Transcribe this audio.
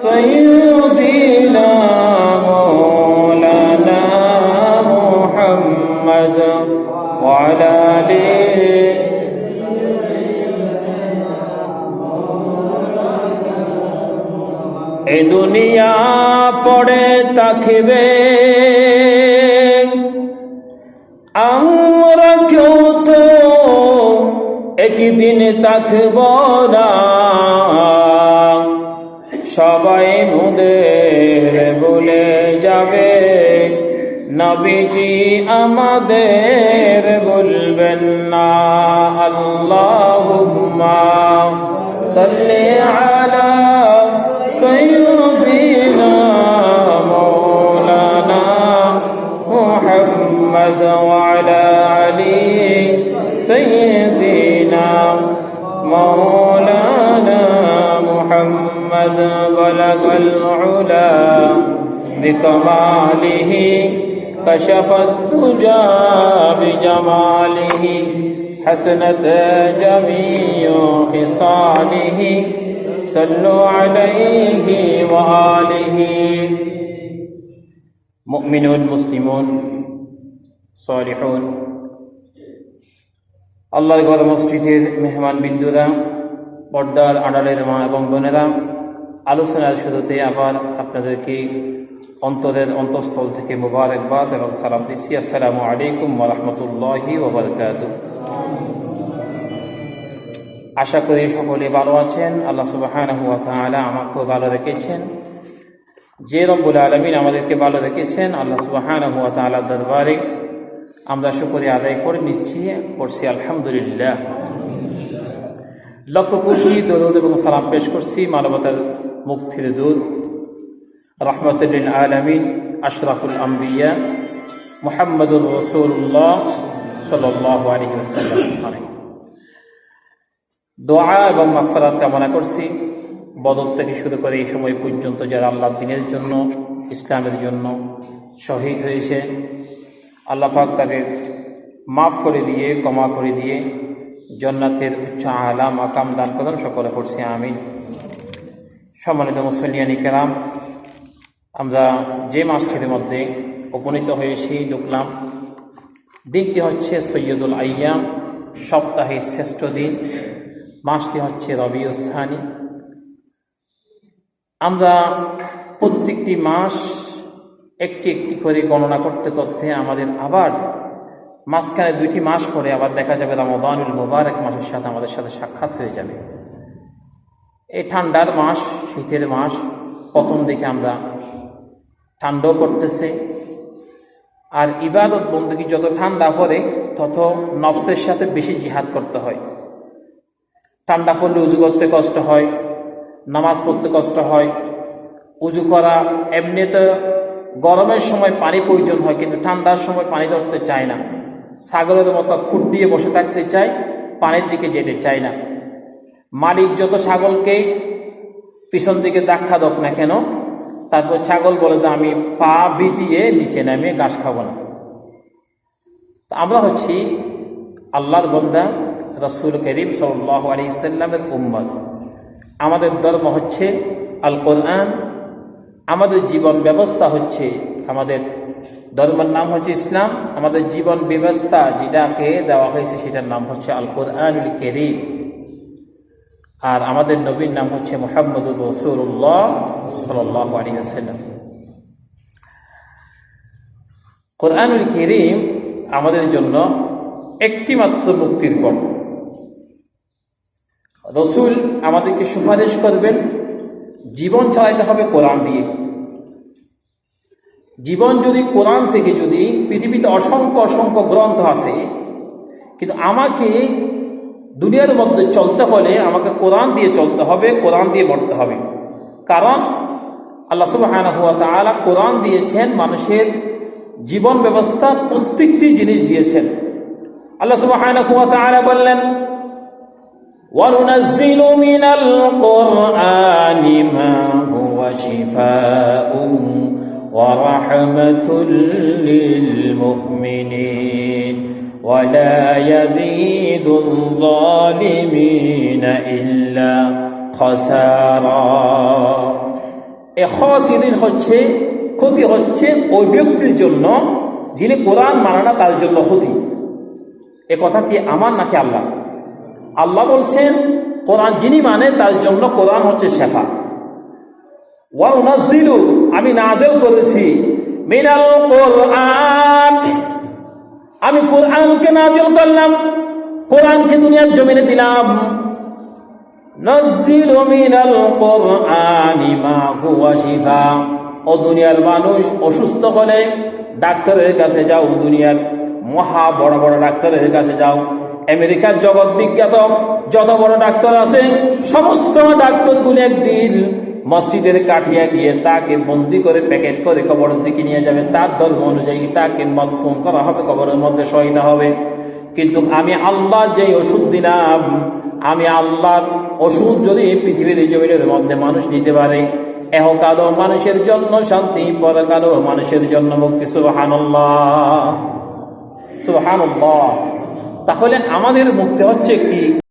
سيدنا مولانا محمد وعلى آله এ দুনিয়া পড়ে থাকবে, আমরা কেউ তো একদিন থাকব না। সবাই মোদের ভুলে যাবে, নবীজি আমাদের ভুলবেন না। আল্লাহুম্মা সাল্লি আলা সাইয়্যিদিনা মাওলানা মুহাম্মদ ওয়া আলা আলি সাইয়্যিদিনা মাওলানা মুহাম্মদ বালাগাল উলা বিকামালিহি কাশাফাত দুজা বিজামালিহি হাসনাত জামিউ খিসালিহি সাল্লু আলাইহি ওয়া আলিহি। মুমিনুন মুসলিমুন সালিহুন, আল্লাহর ঘর মসজিদের মেহমান বিন্দুরা, পর্দার আড়ালের মা এবং বোনেরা, আলোচনার শুরুতে আবার আপনাদেরকে অন্তরের অন্তঃস্থল থেকে মুবারকবাদ এবং সালাম দিচ্ছি। আসসালামু আলাইকুম ওয়া রাহমাতুল্লাহি ওয়া বারাকাতুহু। আশা করি সকলে ভালো আছেন। আল্লাহ সুবহানাহু ওয়া তাআলা আমাকেও ভালো রেখেছেন। যে রব্বুল আলামিন আমাদেরকে ভালো রেখেছেন, আল্লাহ সুবহানাহু ওয়া তাআলার দরবারে আমরা শুকরিয়া আদায় করে নিচ্ছি, করছি আলহামদুলিল্লাহ। লক্ষ কোটি দরুদ এবং সালাম পেশ করছি মানবতার মুক্তির দূত, রাহমাতুল লিল আলামিন, আশরাফুল আম্বিয়া মুহাম্মদুর রাসূলুল্লাহ সাল্লাল্লাহু আলাইহি ওয়াসাল্লাম। দোয়া এবং মাগফিরাত কামনা করছি। বদর থেকে শুরু করে এই সময় পর্যন্ত যারা আল্লাহর দ্বীনের জন্য, ইসলামের জন্য শহীদ হয়েছে, আল্লাহ পাক তাদের মাফ করে দিয়ে, ক্ষমা করে দিয়ে জান্নাতের উচ্চ আলা মাকাম দান করেন, সকলে পড়ছি আমিন। সম্মানিত মুসল্লিয়ান কিরাম, আমরা যে মাসটির মধ্যে উপনীত হয়েছি, ঢুকলাম, দিনটি হচ্ছে সৈয়দুল আইয়াম, সপ্তাহের শ্রেষ্ঠ দিন। মাসটি হচ্ছে রবিউল সানি। আমরা প্রত্যেকটি মাস একটি একটি করে গণনা করতে করতে আমাদের আবার মাঝখানে 2টি মাস পরে আবার দেখা যাবে রমাদানুল মুবারক মাসের সাথে আমাদের সাথে সাক্ষাৎ হয়ে যাবে। এই ঠান্ডার মাস, শীতের মাস, প্রথম দিকে আমরা ঠান্ডাও পড়তেছে। আর ইবাদত বন্দেগী যত ঠান্ডা পড়ে তত নফসের সাথে বেশি জিহাদ করতে হয়। ঠান্ডা পড়লে উজু করতে কষ্ট হয়, নামাজ পড়তে কষ্ট হয়। উজু করা এমনিতে গরমের সময় পানি প্রয়োজন হয়, কিন্তু ঠান্ডার সময় পানি ধরতে চায় না। ছাগলের মতো খুঁট দিয়ে বসে থাকতে চায়, পানির দিকে যেতে চায় না। মালিক যত ছাগলকে পিছন দিকে ধাক্কা দোক না কেন, তারপর ছাগল বলে যে আমি পা ভিজিয়ে নিচে নামে ঘাস খাবো না। তা আমরা হচ্ছি আল্লাহর বান্দা, রাসূল করিম সাল্লাল্লাহু আলাইহি ওয়াসাল্লামের উম্মত। আমাদের ধর্ম হচ্ছে আল কোরআন, আমাদের জীবন ব্যবস্থা হচ্ছে, আমাদের ধর্মের নাম হচ্ছে ইসলাম, আমাদের জীবন ব্যবস্থা যেটাকে দেওয়া হয়েছে সেটার নাম হচ্ছে আল কোরআনুল কারীম। আর আমাদের নবীর নাম হচ্ছে মুহাম্মদুর রাসূলুল্লাহ সাল্লাল্লাহু আলাইহি ওয়াসাল্লাম। কোরআনুল কারীম আমাদের জন্য একটি মাত্র মুক্তির পথ। রাসূল আমাদেরকে সুপারিশ করবেন, জীবন চালাতে হবে কোরআন দিয়ে। জীবন যদি কোরআন থেকে, যদি পৃথিবীতে অসংখ্য অসংখ্য গ্রন্থ আছে, কিন্তু আমাকে দুনিয়ার মধ্যে চলতে হলে আমাকে কোরআন দিয়ে চলতে হবে, কোরআন দিয়ে মরতে হবে। কারণ আল্লাহ সুবহানাহু ওয়া তাআলা কোরআন দিয়েছেন, মানুষের জীবন ব্যবস্থা প্রত্যেকটি জিনিস দিয়েছেন। আল্লাহ সুবহানাহু ওয়া তাআলা বললেন, وَنُنَزِّلُ مِنَ الْقُرْآنِ مَا هُوَ شِفَاءٌ وَرَحْمَةٌ لِلْمُؤْمِنِينَ وَلَا يَزِيدُ الظَّالِمِينَ إِلَّا خَسَارًا। এ খাসিরিন হচ্ছে ক্ষতি হচ্ছে ওই ব্যক্তির জন্য যিনি কোরআন মানে না, তার জন্য ক্ষতি। এ কথা কি আমার নাকি আল্লাহ? আল্লাহ বলছেন কোরআন যিনি মানে তার জন্য কোরআন হচ্ছে শেফা। ওয়া নুনাজ্জিলু, আমি নাযিল করেছি, মিনাল কোরআন, আমি কোরআনকে নাযিল করলাম, কোরআনকে দুনিয়ার জমিনে দিলাম। নাযিলু মিনাল কোরআনি মা হুয়া শিফা, ও দুনিয়ার মানুষ অসুস্থ হলে ডাক্তারের কাছে যাও, দুনিয়ার মহা বড় বড় ডাক্তারের কাছে যাও। আমেরিকার জগৎ বিখ্যাত যত বড় ডাক্তার আছে সমস্ত ডাক্তারগুলো একদিন মসজিদের কাঠিয়া গিয়ে তাকে বন্দি করে প্যাকেট করে কবরের দিকে নিয়ে যাবে, তার ধর্ম অনুযায়ী তাকে মতফুন করা হবে, কবরের মধ্যে শহীদ হবে। কিন্তু আমি আল্লাহ যেই ওষুধ দিলাম, আমি আল্লাহর ওষুধ যদি পৃথিবীর জমিনের মধ্যে মানুষ নিতে পারে, এহকালও মানুষের জন্য শান্তি, পরকালও মানুষের জন্য মুক্তি। সুবহানাল্লাহ, সুবহানাল্লাহ। তাহলে আমাদের মুক্তি হচ্ছে কি?